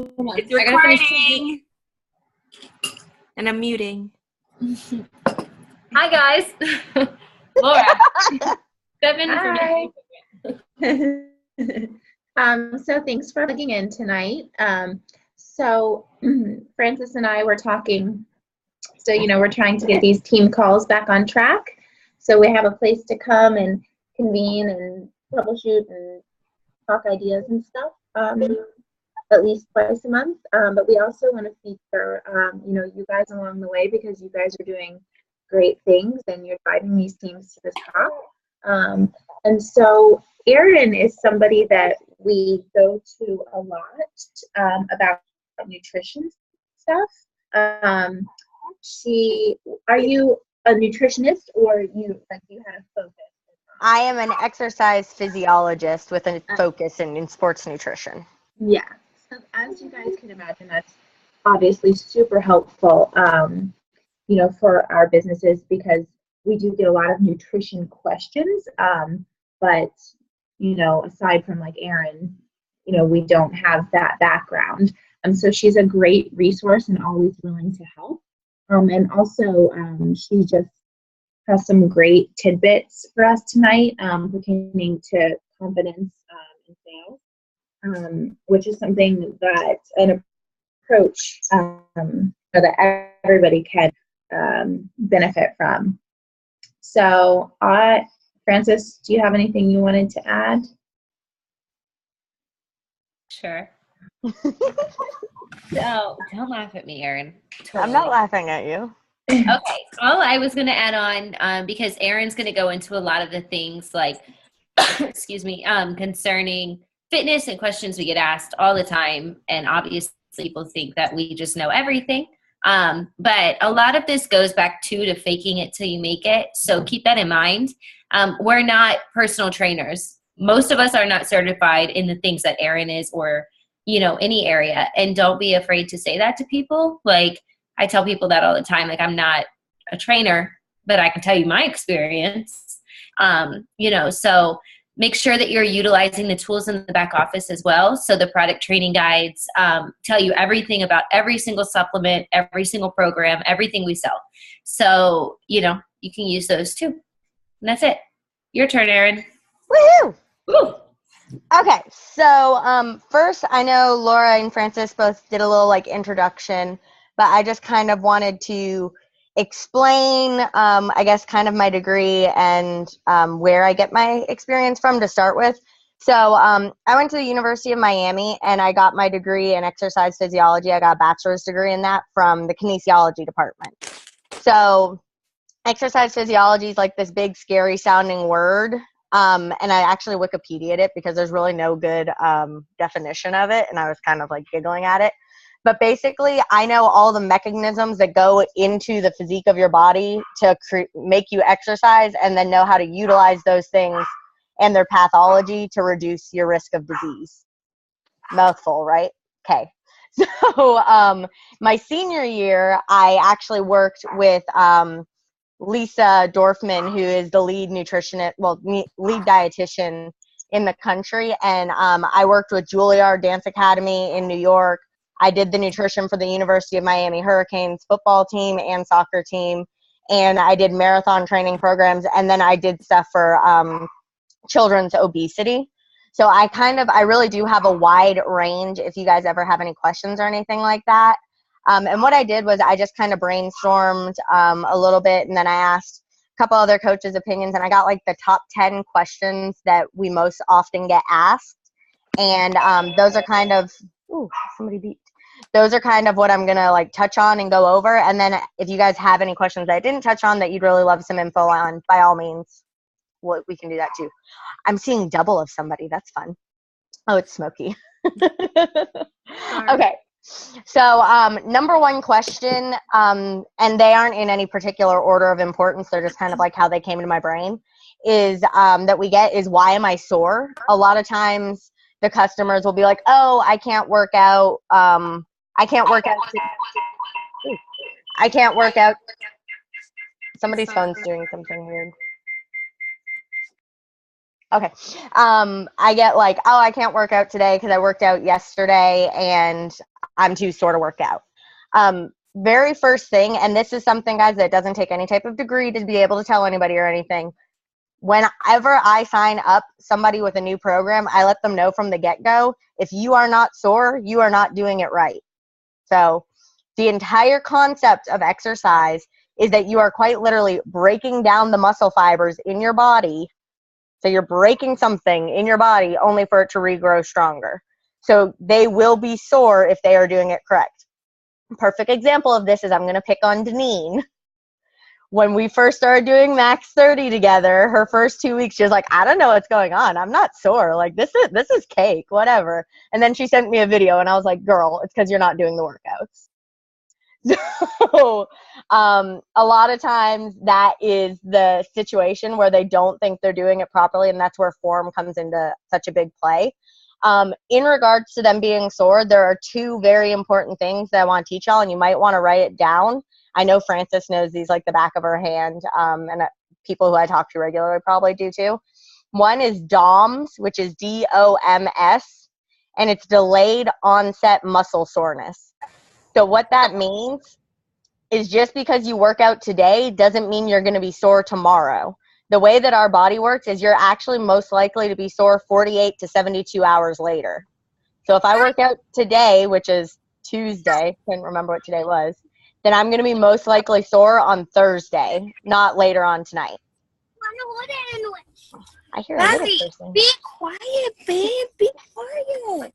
It's I gotta finish recording. and I'm muting. Hi guys, Laura. Hi. So thanks for plugging in tonight. So Francis and I were talking. So we're trying to get these team calls back on track. So we have a place to come and convene and troubleshoot and talk ideas and stuff. At least twice a month. But we also want to feature, you guys along the way because you guys are doing great things and you're driving these teams to the top. And so Erin is somebody that we go to a lot about nutrition stuff. Are you a nutritionist or you had a focus? I am an exercise physiologist with a focus in sports nutrition. Yeah. So as you guys can imagine, that's obviously super helpful, for our businesses because we do get a lot of nutrition questions. But, aside from like Erin, we don't have that background. And so she's a great resource and always willing to help. And also she just has some great tidbits for us tonight pertaining to confidence and sales. Which is something that an approach that everybody can benefit from. So, Francis, do you have anything you wanted to add? Sure. So don't laugh at me, Erin. Totally. I'm not laughing at you. Okay. All I was going to add on, because Erin's going to go into a lot of the things like, excuse me, concerning fitness and questions we get asked all the time. And obviously people think that we just know everything. But a lot of this goes back to faking it till you make it. So keep that in mind. We're not personal trainers. Most of us are not certified in the things that Erin is or, any area. And don't be afraid to say that to people. Like I tell people that all the time, like I'm not a trainer, but I can tell you my experience, so make sure that you're utilizing the tools in the back office as well. So the product training guides tell you everything about every single supplement, every single program, everything we sell. So, you can use those too. And that's it. Your turn, Erin. Woohoo! Woo! Okay, so first I know Laura and Francis both did a little introduction, but I just kind of wanted to explain, I guess, kind of my degree and where I get my experience from to start with. So I went to the University of Miami and I got my degree in exercise physiology. I got a bachelor's degree in that from the kinesiology department. So exercise physiology is like this big, scary sounding word. And I actually Wikipedia'd it because there's really no good definition of it. And I was kind of giggling at it. But basically, I know all the mechanisms that go into the physique of your body to make you exercise and then know how to utilize those things and their pathology to reduce your risk of disease. Mouthful, right? Okay. So my senior year, I actually worked with Lisa Dorfman, who is the lead nutritionist, lead dietitian in the country. And I worked with Juilliard Dance Academy in New York. I did the nutrition for the University of Miami Hurricanes football team and soccer team, and I did marathon training programs, and then I did stuff for children's obesity. So I really do have a wide range if you guys ever have any questions or anything like that. And what I did was I just kind of brainstormed a little bit, and then I asked a couple other coaches' opinions, and I got the top 10 questions that we most often get asked. And those are kind of, ooh, somebody beeped. Those are kind of what I'm going to touch on and go over. And then if you guys have any questions that I didn't touch on that you'd really love some info on, by all means, we can do that too. I'm seeing double of somebody. That's fun. Oh, it's Smokey. Okay. So number one question, and they aren't in any particular order of importance. They're just kind of how they came into my brain, is that we get is, why am I sore? A lot of times the customers will be like, oh, I can't work out. I can't work out. I can't work out. Somebody's phone's doing something weird. Okay. I get like, oh, I can't work out today because I worked out yesterday and I'm too sore to work out. Very first thing, and this is something, guys, that doesn't take any type of degree to be able to tell anybody or anything. Whenever I sign up somebody with a new program, I let them know from the get-go, if you are not sore, you are not doing it right. So the entire concept of exercise is that you are quite literally breaking down the muscle fibers in your body. So you're breaking something in your body only for it to regrow stronger. So they will be sore if they are doing it correct. Perfect example of this is, I'm going to pick on Deneen. When we first started doing Max 30 together, her first 2 weeks, she was like, I don't know what's going on. I'm not sore. Like, this is cake, whatever. And then she sent me a video and I was like, girl, it's because you're not doing the workouts. So a lot of times that is the situation where they don't think they're doing it properly, and that's where form comes into such a big play. In regards to them being sore, there are two very important things that I want to teach y'all, and you might want to write it down. I know Frances knows these like the back of her hand, and people who I talk to regularly probably do too. One is DOMS, which is DOMS, and it's delayed onset muscle soreness. So what that means is, just because you work out today doesn't mean you're going to be sore tomorrow. The way that our body works is you're actually most likely to be sore 48 to 72 hours later. So if I work out today, which is Tuesday, couldn't remember what today was, then I'm going to be most likely sore on Thursday, not later on tonight. I hear a little person. Be quiet, babe. Be quiet.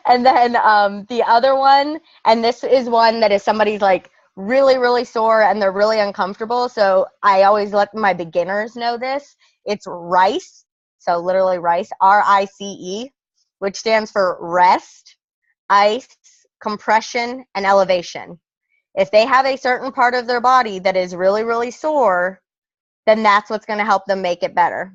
And then the other one, and this is one that is somebody's like really, really sore and they're really uncomfortable. So I always let my beginners know this. It's RICE. So literally RICE, RICE, which stands for rest, ice, compression, and elevation. If they have a certain part of their body that is really, really sore, then that's what's going to help them make it better.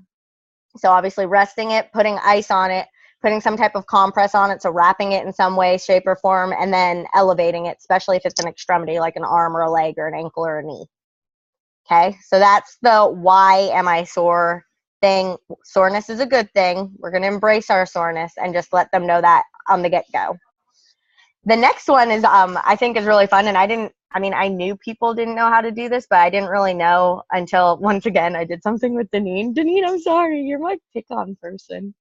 So obviously resting it, putting ice on it, putting some type of compress on it, so wrapping it in some way, shape, or form, and then elevating it, especially if it's an extremity like an arm or a leg or an ankle or a knee. Okay, so that's the why am I sore thing. Soreness is a good thing. We're going to embrace our soreness and just let them know that on the get-go. The next one is, I think is really fun, and I knew people didn't know how to do this, but I didn't really know until, once again, I did something with Deneen. Deneen, I'm sorry, you're my pick-on person.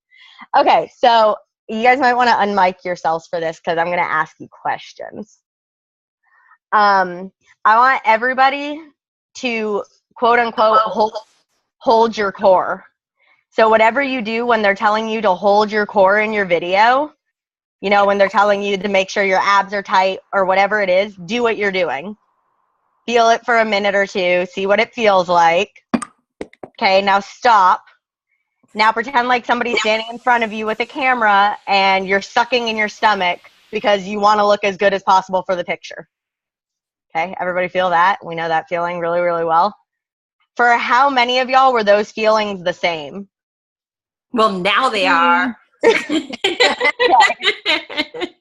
Okay, so you guys might want to unmic yourselves for this because I'm going to ask you questions. I want everybody to, quote-unquote, hold your core. So whatever you do when they're telling you to hold your core in your video, you know, when they're telling you to make sure your abs are tight or whatever it is, do what you're doing. Feel it for a minute or two. See what it feels like. Okay, now stop. Now pretend like somebody's standing in front of you with a camera and you're sucking in your stomach because you want to look as good as possible for the picture. Okay, everybody feel that? We know that feeling really, really well. For how many of y'all were those feelings the same? Well, now they are.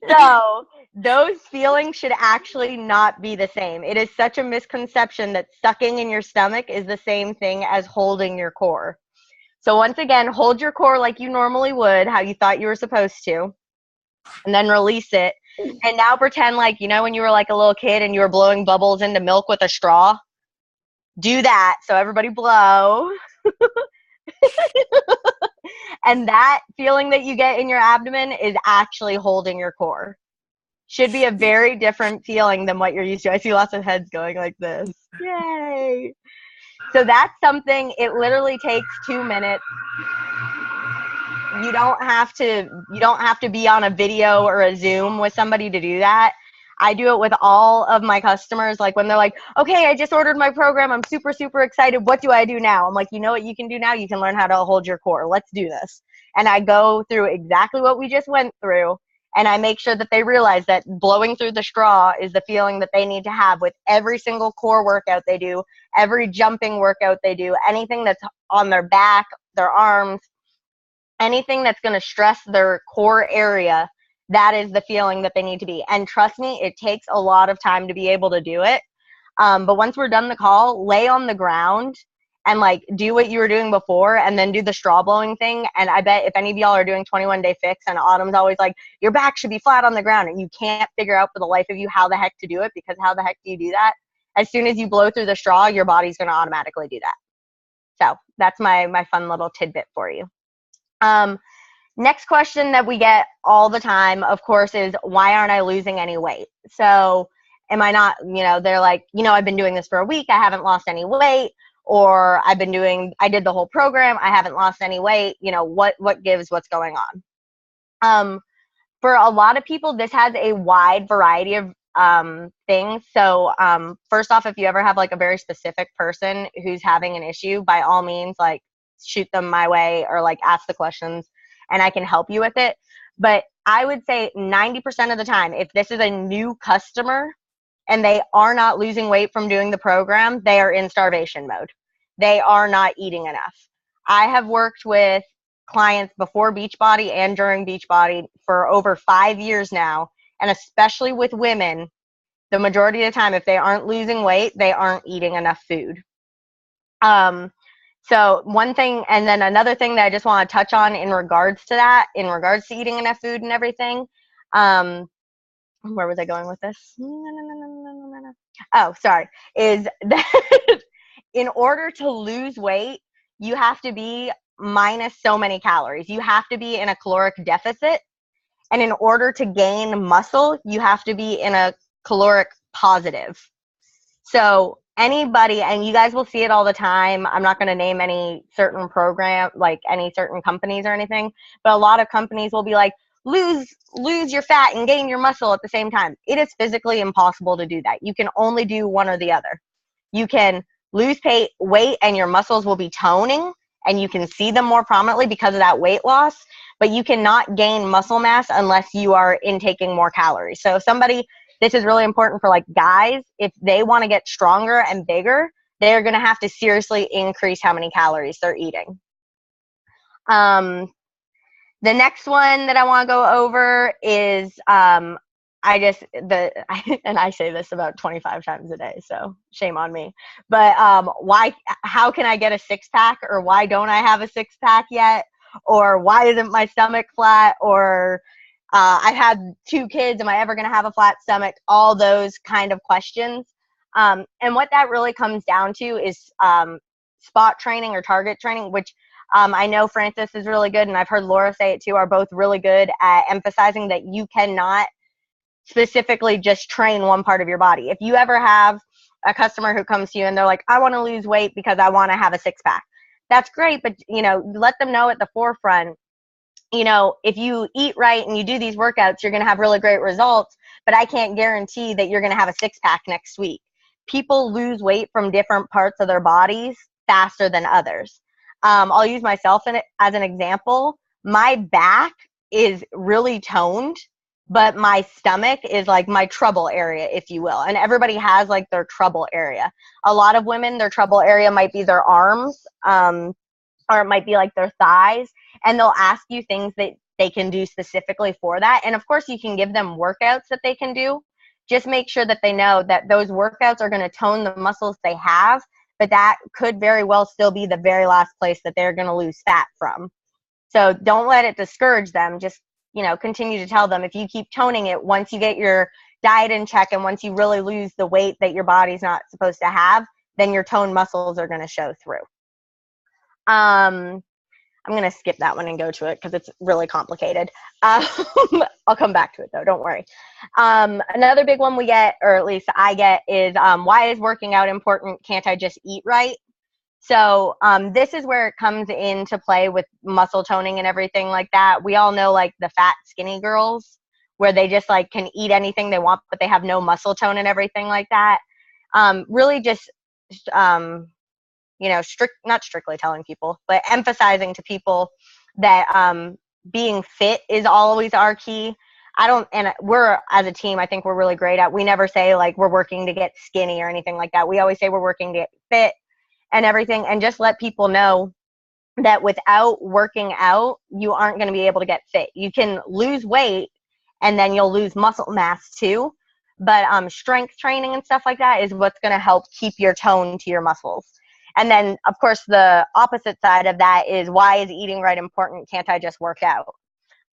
So those feelings should actually not be the same. It is such a misconception that sucking in your stomach is the same thing as holding your core. So once again, hold your core like you normally would, how you thought you were supposed to, and then release it. And now pretend like, you know, when you were like a little kid and you were blowing bubbles into milk with a straw? Do that. So everybody blow. And that feeling that you get in your abdomen is actually holding your core. Should be a very different feeling than what you're used to. I see lots of heads going like this. Yay. So that's something, it literally takes 2 minutes. You don't have to be on a video or a Zoom with somebody to do that. I do it with all of my customers. Like when they're like, okay, I just ordered my program. I'm super, super excited. What do I do now? I'm like, you know what you can do now? You can learn how to hold your core. Let's do this. And I go through exactly what we just went through. And I make sure that they realize that blowing through the straw is the feeling that they need to have with every single core workout they do, every jumping workout they do, anything that's on their back, their arms, anything that's going to stress their core area. That is the feeling that they need to be. And trust me, it takes a lot of time to be able to do it. But once we're done the call, lay on the ground and like do what you were doing before and then do the straw blowing thing. And I bet if any of y'all are doing 21-day fix, and Autumn's always like, your back should be flat on the ground, and you can't figure out for the life of you how the heck to do it, because how the heck do you do that? As soon as you blow through the straw, your body's going to automatically do that. So that's my fun little tidbit for you. Next question that we get all the time, of course, is why aren't I losing any weight? So am I not, they're like, I've been doing this for a week, I haven't lost any weight, or I did the whole program, I haven't lost any weight, what gives, what's going on? For a lot of people, this has a wide variety of things. So first off, if you ever have like a very specific person who's having an issue, by all means, like shoot them my way or like ask the questions and I can help you with it. But I would say 90% of the time, if this is a new customer and they are not losing weight from doing the program, they are in starvation mode. They are not eating enough. I have worked with clients before Beachbody and during Beachbody for over 5 years now. And especially with women, the majority of the time, if they aren't losing weight, they aren't eating enough food. So one thing, and then another thing that I just want to touch on in regards to that, in regards to eating enough food and everything, where was I going with this? Oh, sorry, is that in order to lose weight, you have to be minus so many calories. You have to be in a caloric deficit. And in order to gain muscle, you have to be in a caloric positive. So anybody, and you guys will see it all the time, I'm not going to name any certain program, like any certain companies or anything, but a lot of companies will be like, lose your fat and gain your muscle at the same time. It is physically impossible to do that. You can only do one or the other. You can lose weight and your muscles will be toning and you can see them more prominently because of that weight loss, but you cannot gain muscle mass unless you are intaking more calories. So this is really important for like guys, if they want to get stronger and bigger, they're going to have to seriously increase how many calories they're eating. The next one that I want to go over is, and I say this about 25 times a day, so shame on me. But how can I get a six-pack, or why don't I have a six-pack yet? Or why isn't my stomach flat? Or I've had 2 kids, am I ever going to have a flat stomach? All those kind of questions. And what that really comes down to is spot training or target training, which I know Francis is really good, and I've heard Laura say it too, are both really good at emphasizing that you cannot specifically just train one part of your body. If you ever have a customer who comes to you and they're like, I want to lose weight because I want to have a six-pack, that's great, but let them know at the forefront, if you eat right and you do these workouts, you're going to have really great results, but I can't guarantee that you're going to have a six-pack next week. People lose weight from different parts of their bodies faster than others. I'll use myself as an example. My back is really toned, but my stomach is like my trouble area, if you will. And everybody has like their trouble area. A lot of women, their trouble area might be their arms, or it might be like their thighs. And they'll ask you things that they can do specifically for that. And of course, you can give them workouts that they can do. Just make sure that they know that those workouts are going to tone the muscles they have, but that could very well still be the very last place that they're going to lose fat from. So don't let it discourage them. Just, continue to tell them, if you keep toning it, once you get your diet in check and once you really lose the weight that your body's not supposed to have, then your toned muscles are going to show through. I'm going to skip that one and go to it because it's really complicated. I'll come back to it though, don't worry. Another big one we get, or at least I get, is why is working out important? Can't I just eat right? So this is where it comes into play with muscle toning and everything like that. We all know like the fat skinny girls where they just like can eat anything they want, but they have no muscle tone and everything like that. Really just, not strictly telling people, but emphasizing to people that being fit is always our key. And we're, as a team, I think we're really great at, we never say like we're working to get skinny or anything like that. We always say we're working to get fit and everything, and just let people know that without working out, you aren't going to be able to get fit. You can lose weight and then you'll lose muscle mass too. But strength training and stuff like that is what's going to help keep your tone to your muscles. And then, of course, the opposite side of that is, why is eating right important? Can't I just work out?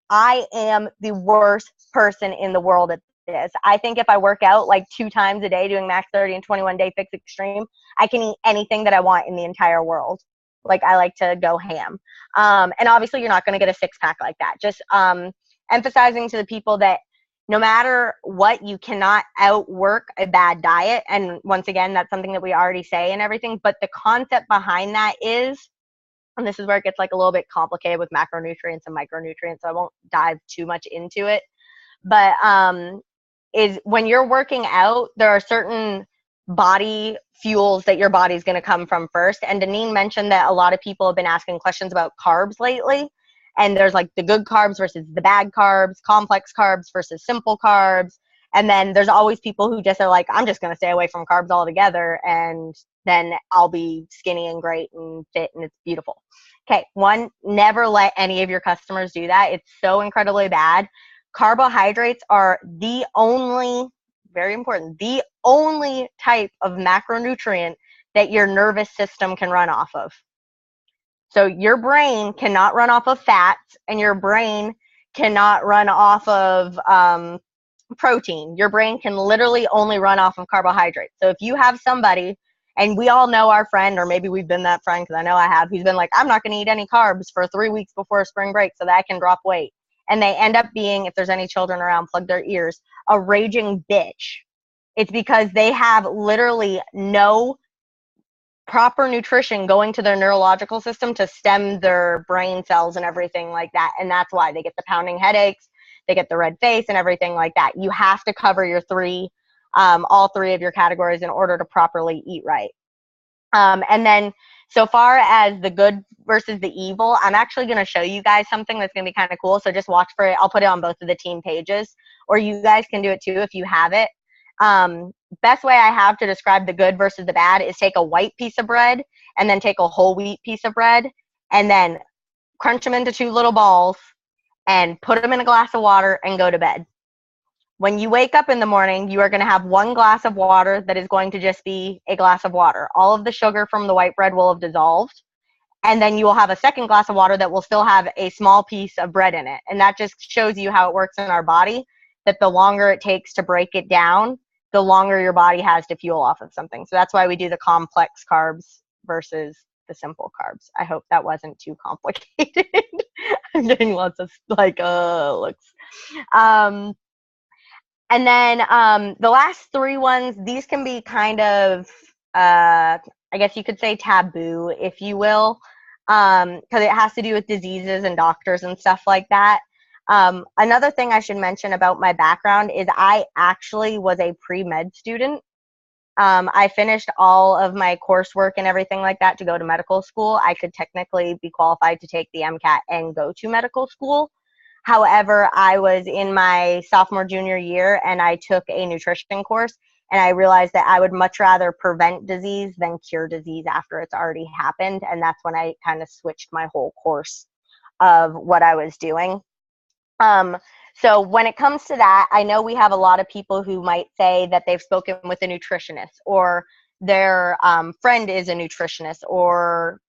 I am the worst person in the world at this. I think if I work out like 2 times a day doing max 30 and 21 day fix extreme, I can eat anything that I want in the entire world. Like, I like to go ham. And obviously you're not going to get a 6-pack like that. Just emphasizing to the people that no matter what, you cannot outwork a bad diet. And once again, that's something that we already say and everything. But the concept behind that is, and this is where it gets like a little bit complicated with macronutrients and micronutrients, so I won't dive too much into it. But is when you're working out, there are certain body fuels that your body's going to come from first. And Deneen mentioned that a lot of people have been asking questions about carbs lately. And there's like the good carbs versus the bad carbs, complex carbs versus simple carbs. And then there's always people who just are like, I'm just going to stay away from carbs altogether, and then I'll be skinny and great and fit and it's beautiful. Okay, one, never let any of your customers do that. It's so incredibly bad. Carbohydrates are the only, very important, the only type of macronutrient that your nervous system can run off of. So your brain cannot run off of fats, and your brain cannot run off of protein. Your brain can literally only run off of carbohydrates. So if you have somebody, and we all know our friend, or maybe we've been that friend, because I know I have, who's been like, I'm not going to eat any carbs for 3 weeks before spring break so that I can drop weight. And they end up being, if there's any children around, plug their ears, a raging bitch. It's because they have literally no proper nutrition going to their neurological system to stem their brain cells and everything like that. And that's why they get the pounding headaches, they get the red face and everything like that. You have to cover your all three of your categories in order to properly eat right. And then, so far as the good versus the evil, I'm actually going to show you guys something that's going to be kind of cool. So just watch for it. I'll put it on both of the team pages, or you guys can do it too if you have it. Best way I have to describe the good versus the bad is take a white piece of bread and then take a whole wheat piece of bread and then crunch them into 2 little balls and put them in a glass of water and go to bed. When you wake up in the morning, you are going to have 1 glass of water that is going to just be a glass of water. All of the sugar from the white bread will have dissolved. And then you will have a second glass of water that will still have a small piece of bread in it. And that just shows you how it works in our body, that the longer it takes to break it down, the longer your body has to fuel off of something. So that's why we do the complex carbs versus the simple carbs. I hope that wasn't too complicated. I'm getting lots of like looks. And then the last 3 ones, these can be kind of, I guess you could say taboo, if you will, because it has to do with diseases and doctors and stuff like that. Another thing I should mention about my background is I actually was a pre-med student. I finished all of my coursework and everything like that to go to medical school. I could technically be qualified to take the MCAT and go to medical school. However, I was in my sophomore, junior year, and I took a nutrition course, and I realized that I would much rather prevent disease than cure disease after it's already happened. And that's when I kind of switched my whole course of what I was doing. So when it comes to that, I know we have a lot of people who might say that they've spoken with a nutritionist, or their friend is a nutritionist, or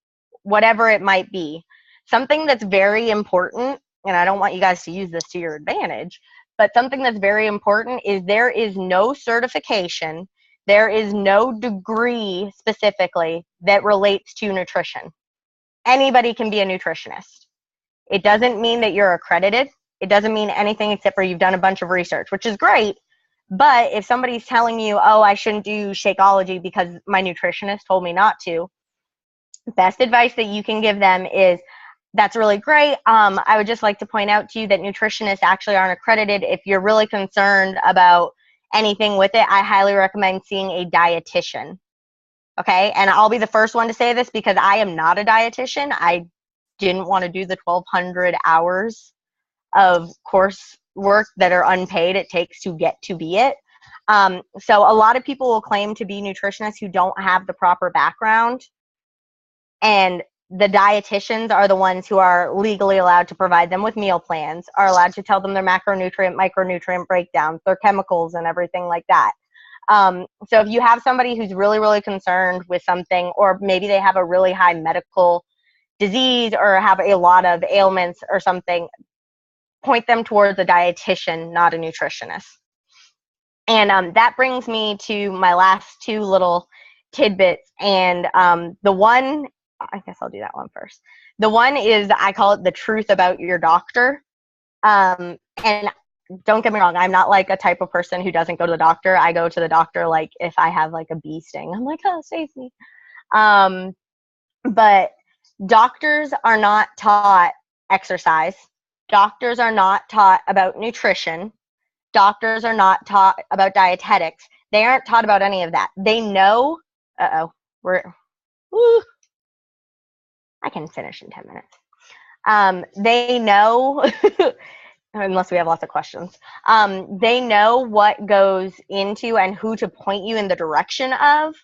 whatever it might be. Something that's very important, and I don't want you guys to use this to your advantage, but something that's very important is there is no certification, there is no degree specifically that relates to nutrition. Anybody can be a nutritionist. It doesn't mean that you're accredited. It doesn't mean anything except for you've done a bunch of research, which is great. But if somebody's telling you, oh, I shouldn't do Shakeology because my nutritionist told me not to, best advice that you can give them is, that's really great. I would just like to point out to you that nutritionists actually aren't accredited. If you're really concerned about anything with it, I highly recommend seeing a dietitian. Okay, and I'll be the first one to say this because I am not a dietitian. I didn't want to do the 1,200 hours of coursework that are unpaid it takes to get to be it. So a lot of people will claim to be nutritionists who don't have the proper background, and the dietitians are the ones who are legally allowed to provide them with meal plans, are allowed to tell them their macronutrient, micronutrient breakdowns, their chemicals and everything like that. So if you have somebody who's really, really concerned with something, or maybe they have a really high medical disease or have a lot of ailments or something, point them towards a dietitian, not a nutritionist. And that brings me to my last two little tidbits. And the one, I guess I'll do that one first. The one is, I call it the truth about your doctor. And don't get me wrong, I'm not like a type of person who doesn't go to the doctor. I go to the doctor like if I have like a bee sting. I'm like, oh, save me. But doctors are not taught exercise. Doctors are not taught about nutrition. Doctors are not taught about dietetics. They aren't taught about any of that. They know, I can finish in 10 minutes. They know, unless we have lots of questions, they know what goes into and who to point you in the direction of.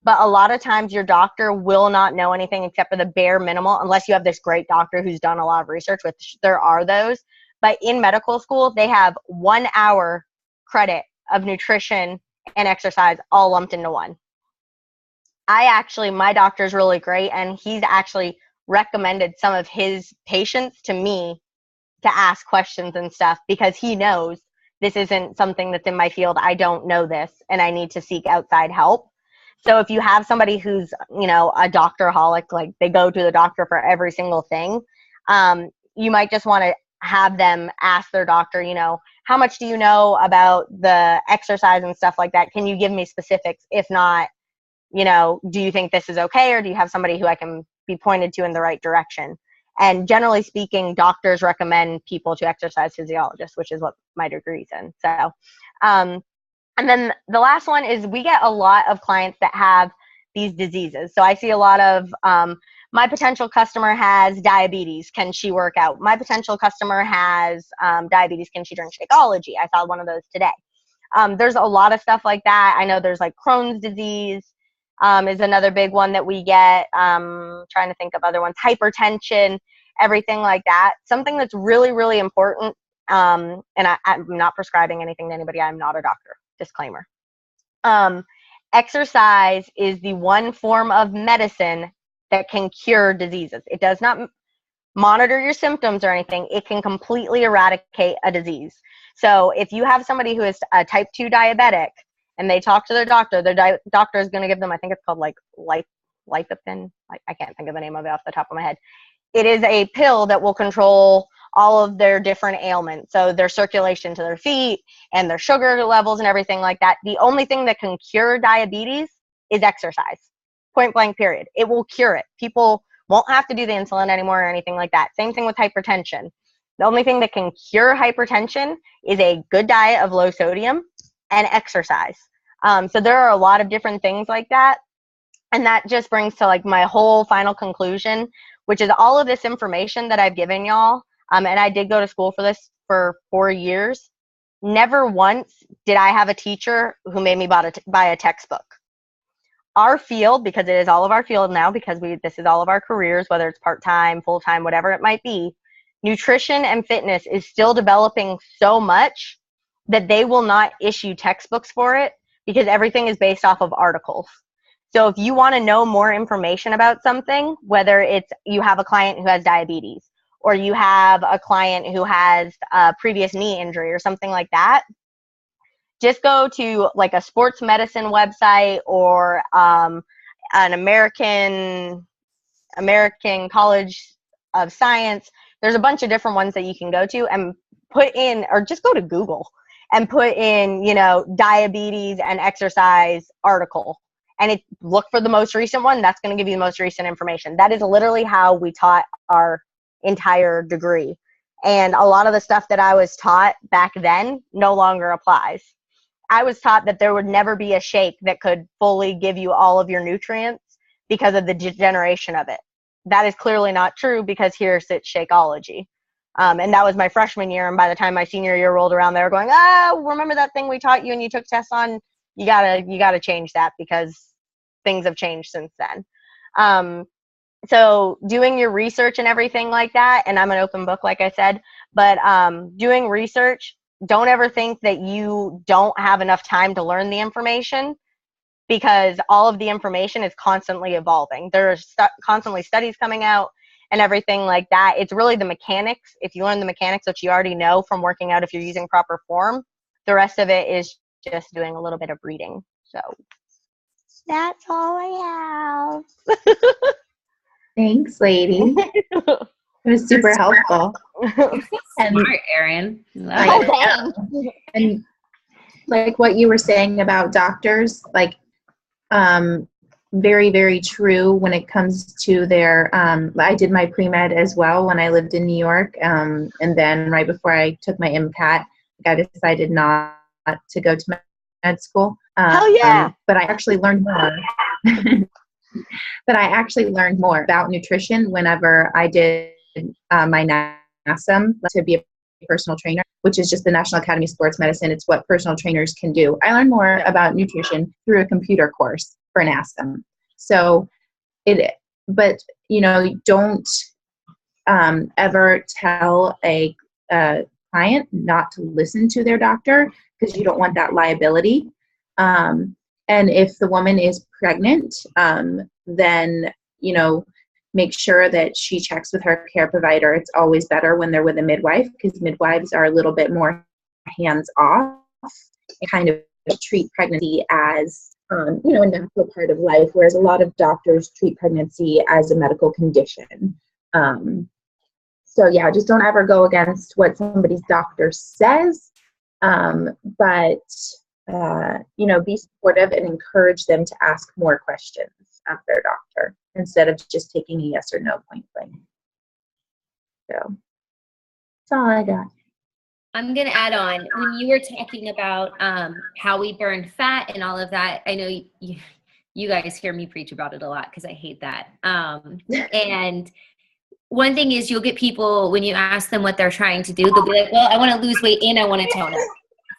But a lot of times your doctor will not know anything except for the bare minimal, unless you have this great doctor who's done a lot of research, which there are those. But in medical school, they have 1 hour credit of nutrition and exercise all lumped into one. My doctor's really great, and he's actually recommended some of his patients to me to ask questions and stuff, because he knows this isn't something that's in my field. I don't know this, and I need to seek outside help. So if you have somebody who's, a doctoraholic, like they go to the doctor for every single thing, you might just want to have them ask their doctor, how much do you know about the exercise and stuff like that? Can you give me specifics? If not, do you think this is okay? Or do you have somebody who I can be pointed to in the right direction? And generally speaking, doctors recommend people to exercise physiologists, which is what my degree's in. So, and then the last one is, we get a lot of clients that have these diseases. So I see a lot of, my potential customer has diabetes. Can she work out? My potential customer has diabetes. Can she drink Shakeology? I saw one of those today. There's a lot of stuff like that. I know there's like Crohn's disease is another big one that we get. Trying to think of other ones. Hypertension, everything like that. Something that's really, really important. And I'm not prescribing anything to anybody. I'm not a doctor. Disclaimer. Exercise is the one form of medicine that can cure diseases. It does not monitor your symptoms or anything. It can completely eradicate a disease. So if you have somebody who is a type 2 diabetic and they talk to their doctor is going to give them, I think it's called like Lipopin. I can't think of the name of it off the top of my head. It is a pill that will control all of their different ailments. So their circulation to their feet and their sugar levels and everything like that. The only thing that can cure diabetes is exercise. Point blank, period. It will cure it. People won't have to do the insulin anymore or anything like that. Same thing with hypertension. The only thing that can cure hypertension is a good diet of low sodium and exercise. So there are a lot of different things like that. And that just brings to like my whole final conclusion, which is all of this information that I've given y'all. And I did go to school for this for 4 years. Never once did I have a teacher who made me buy a textbook. Our field, because it is all of our field now, because this is all of our careers, whether it's part-time, full-time, whatever it might be, nutrition and fitness is still developing so much that they will not issue textbooks for it, because everything is based off of articles. So if you want to know more information about something, whether it's you have a client who has diabetes, or you have a client who has a previous knee injury or something like that, just go to like a sports medicine website or an American College of Science. There's a bunch of different ones that you can go to and put in, or just go to Google and put in, diabetes and exercise article. And look for the most recent one. That's going to give you the most recent information. That is literally how we taught our entire degree. And a lot of the stuff that I was taught back then no longer applies. I was taught that there would never be a shake that could fully give you all of your nutrients because of the degeneration of it. That is clearly not true, because here sits Shakeology. And that was my freshman year. And by the time my senior year rolled around, they were going, remember that thing we taught you and you took tests on? You gotta change that, because things have changed since then. So doing your research and everything like that, and I'm an open book, like I said, but doing research, don't ever think that you don't have enough time to learn the information, because all of the information is constantly evolving. There's constantly studies coming out and everything like that. It's really the mechanics. If you learn the mechanics, which you already know from working out, if you're using proper form, the rest of it is just doing a little bit of reading. So that's all I have. Thanks, lady. It was super helpful. You're so smart, Erin. Love Like, it. and like what you were saying about doctors, like very, very true when it comes to their, I did my pre-med as well when I lived in New York. And then right before I took my MCAT, I decided not to go to med school. Hell yeah. But I actually learned more. But I actually learned more about nutrition whenever I did my NASM to be a personal trainer, which is just the National Academy of Sports Medicine. It's what personal trainers can do. I learned more about nutrition through a computer course for NASM. So but don't ever tell a client not to listen to their doctor, because you don't want that liability. And if the woman is pregnant, then, make sure that she checks with her care provider. It's always better when they're with a midwife, because midwives are a little bit more hands-off and kind of treat pregnancy as, a natural part of life, whereas a lot of doctors treat pregnancy as a medical condition. So yeah, just don't ever go against what somebody's doctor says, but be supportive and encourage them to ask more questions of their doctor instead of just taking a yes or no point blank. So that's all I got. I'm going to add on, when you were talking about how we burn fat and all of that, I know you guys hear me preach about it a lot because I hate that. And one thing is, you'll get people, when you ask them what they're trying to do, they'll be like, well, I want to lose weight and I want to tone up.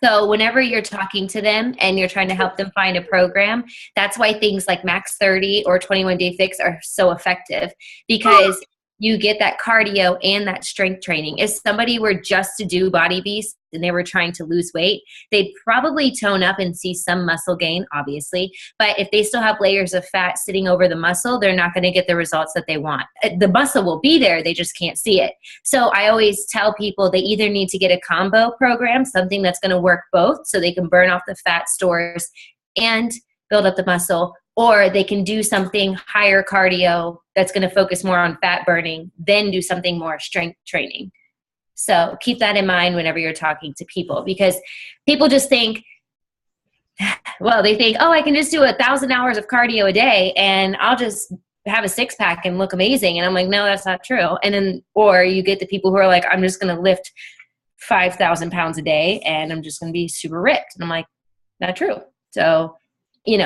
So whenever you're talking to them and you're trying to help them find a program, that's why things like Max 30 or 21 Day Fix are so effective, because you get that cardio and that strength training. If somebody were just to do Body Beast and they were trying to lose weight, they'd probably tone up and see some muscle gain, obviously. But if they still have layers of fat sitting over the muscle, they're not going to get the results that they want. The muscle will be there, they just can't see it. So I always tell people they either need to get a combo program, something that's going to work both, so they can burn off the fat stores and build up the muscle, or they can do something higher cardio that's going to focus more on fat burning, then do something more strength training. So keep that in mind whenever you're talking to people, because people just think, they think, oh, I can just do 1,000 hours of cardio a day and I'll just have a six pack and look amazing. And I'm like, no, that's not true. And then, or you get the people who are like, I'm just going to lift 5,000 pounds a day and I'm just going to be super ripped. And I'm like, not true. So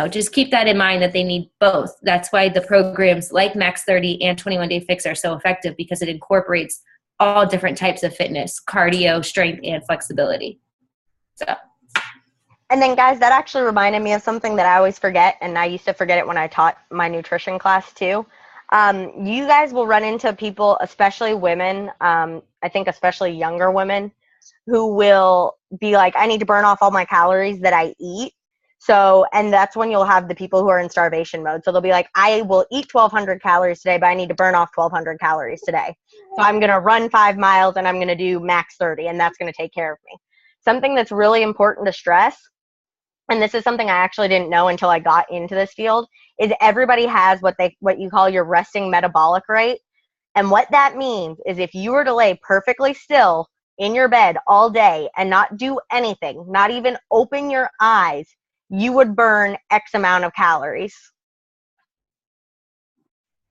just keep that in mind, that they need both. That's why the programs like Max 30 and 21 Day Fix are so effective, because it incorporates all different types of fitness, cardio, strength, and flexibility. So. And then, guys, that actually reminded me of something that I always forget, and I used to forget it when I taught my nutrition class too. You guys will run into people, especially women, I think especially younger women, who will be like, I need to burn off all my calories that I eat. So, and that's when you'll have the people who are in starvation mode. So they'll be like, I will eat 1,200 calories today, but I need to burn off 1,200 calories today. So I'm going to run 5 miles and I'm going to do Max 30, and that's going to take care of me. Something that's really important to stress, and this is something I actually didn't know until I got into this field, is everybody has what you call your resting metabolic rate. And what that means is, if you were to lay perfectly still in your bed all day and not do anything, not even open your eyes, you would burn X amount of calories.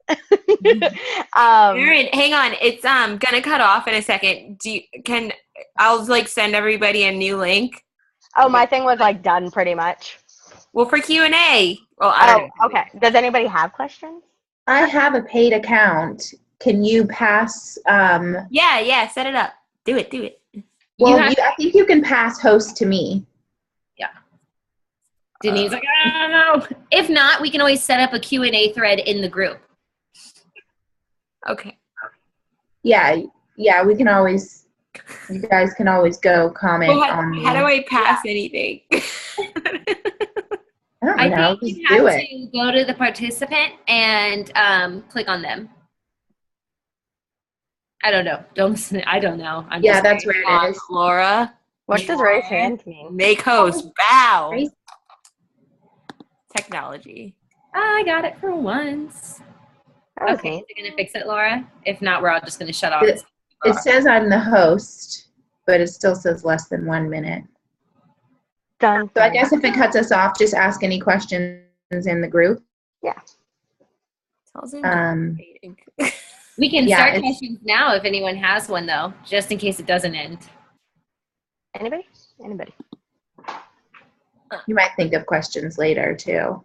Erin, hang on. It's gonna cut off in a second. I'll send everybody a new link? Oh, my thing was done pretty much. Well, for Q&A. Well, I don't know. Okay. Does anybody have questions? I have a paid account. Can you pass? Yeah. Set it up. Do it. Well, I think you can pass host to me. Denise like, I don't know. If not, we can always set up a Q&A thread in the group. Okay. Yeah, we can always You guys can always go comment Well, on how do the, I pass anything? I don't know, think just you do have it. to go to the participant and click on them. I don't know. Don't listen. I don't know. I'm Yeah, just that's where it is. Laura. What does raise hands mean? Make host. Bow. Raise- Technology. I got it for once. That was Okay, neat. is it gonna fix it, Laura? If not, we're all just gonna shut off. It says I'm the host, but it still says less than 1 minute. Done. So I guess if it cuts us off, just ask any questions in the group. Tells him We can Yeah, start it's- questions now if anyone has one, though, just in case it doesn't end. Anybody? Anybody? You might think of questions later too.